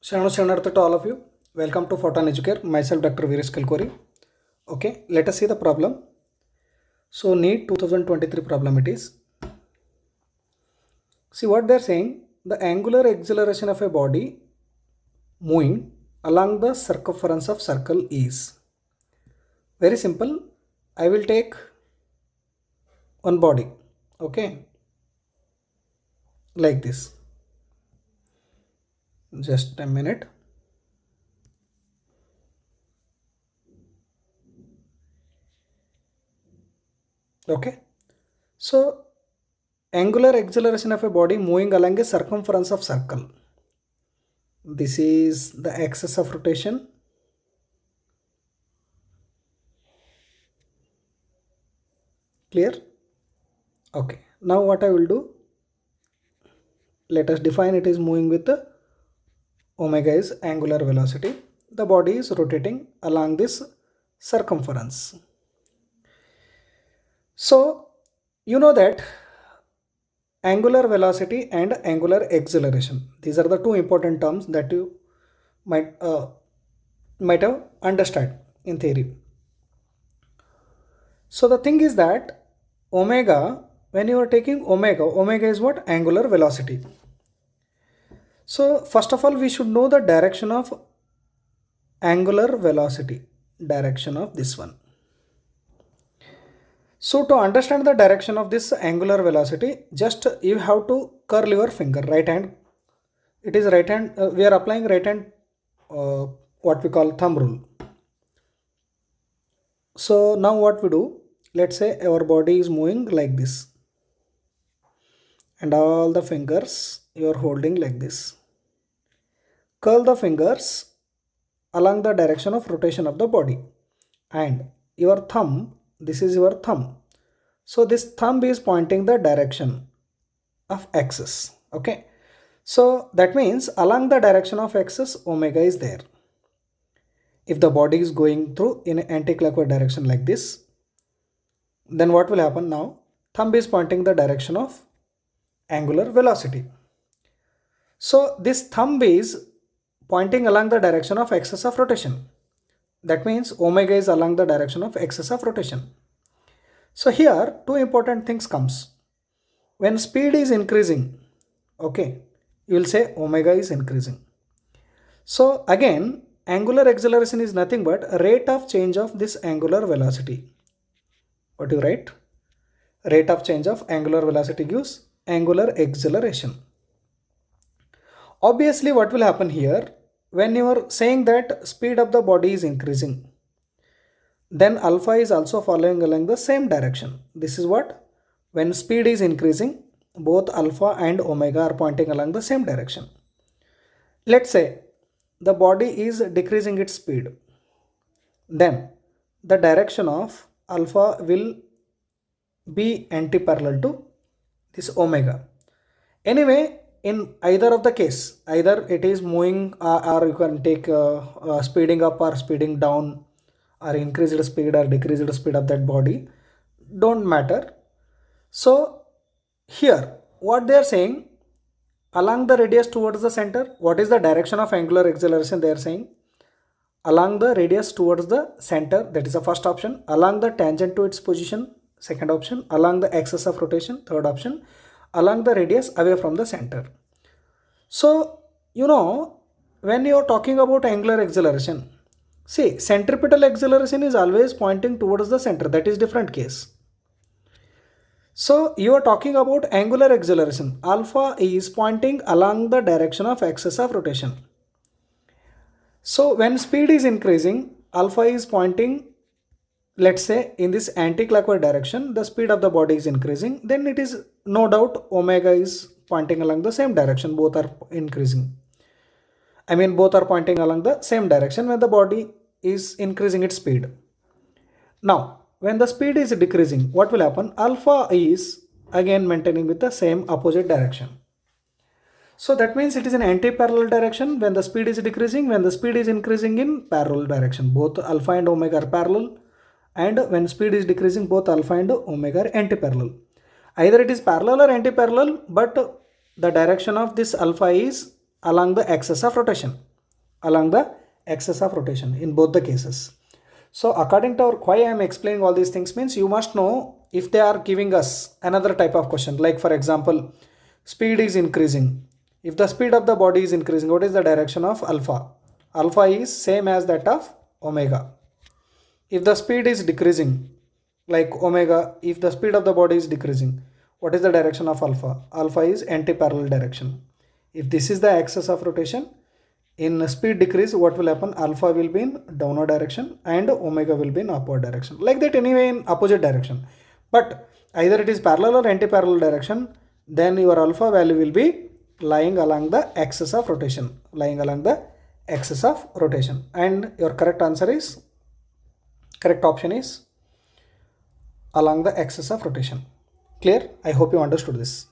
Shana Shanartha to all of you. Welcome to Photon Educare. Myself Dr. Viresh Kalkori. Okay, let us see the problem. So NEET 2023 problem it is. See what they are saying. The angular acceleration of a body moving along the circumference of circle is. Very simple. I will take one body. Okay. Like this. Just a minute. Okay. So angular acceleration of a body moving along a circumference of circle. This is the axis of rotation. Clear? Okay. Now what I will do, let us define it is moving with the omega is angular velocity. The body is rotating along this circumference. So you know that angular velocity and angular acceleration, these are the two important terms that you might have understood in theory. So the thing is that omega, when you are taking omega is what? Angular velocity. So first of all we should know the direction of angular velocity, direction of this one. So to understand the direction of this angular velocity, just you have to curl your finger, right hand. It is right hand, we are applying right hand, what we call thumb rule. So now what we do, let's say our body is moving like this. And all the fingers you are holding like this. Curl the fingers along the direction of rotation of the body. And your thumb, this is your thumb. So this thumb is pointing the direction of axis. Okay. So that means along the direction of axis, omega is there. If the body is going through in anti-clockwise direction like this, then what will happen now? Thumb is pointing the direction of angular velocity. So this thumb is pointing along the direction of axis of rotation. That means omega is along the direction of axis of rotation. So here two important things comes. When speed is increasing, okay, you will say omega is increasing. So again, angular acceleration is nothing but rate of change of this angular velocity. What do you write? Rate of change of angular velocity gives angular acceleration. Obviously what will happen here, when you are saying that speed of the body is increasing, then alpha is also following along the same direction. This is what? When speed is increasing, both alpha and omega are pointing along the same direction. Let's say the body is decreasing its speed. Then the direction of alpha will be anti-parallel to this omega. Anyway, in either of the case, either it is moving or you can take speeding up or speeding down, or increased speed or decreased speed of that body, don't matter. So here what they are saying, along the radius towards the center, what is the direction of angular acceleration? They are saying along the radius towards the center, that is the first option. Along the tangent to its position, second option. Along the axis of rotation, third option. Along the radius away from the center. So you know, when you are talking about angular acceleration, see, centripetal acceleration is always pointing towards the center. That is different case. So you are talking about angular acceleration. Alpha is pointing along the direction of axis of rotation. So when speed is increasing, alpha is pointing, let's say in this anti-clockwise direction, the speed of the body is increasing, then it is no doubt omega is pointing along the same direction. Both are increasing. I mean both are pointing along the same direction when the body is increasing its speed. Now when the speed is decreasing, what will happen? Alpha is again maintaining with the same opposite direction. So that means it is an anti-parallel direction when the speed is decreasing, when the speed is increasing in parallel direction. Both alpha and omega are parallel, and when speed is decreasing, both alpha and omega are anti-parallel. Either it is parallel or anti-parallel, but the direction of this alpha is along the axis of rotation. along the axis of rotation in both the cases. So according to our, why I am explaining all these things means you must know if they are giving us another type of question, like for example, speed is increasing. If the speed of the body is increasing, what is the direction of alpha? Alpha is same as that of omega. If the speed is decreasing, like omega, if the speed of the body is decreasing, what is the direction of alpha? Alpha is anti-parallel direction. If this is the axis of rotation, in speed decrease, what will happen? Alpha will be in downward direction and omega will be in upward direction. Like that anyway in opposite direction. But either it is parallel or anti-parallel direction, then your alpha value will be lying along the axis of rotation. Lying along the axis of rotation. And your correct option is along the axis of rotation. Clear? I hope you understood this.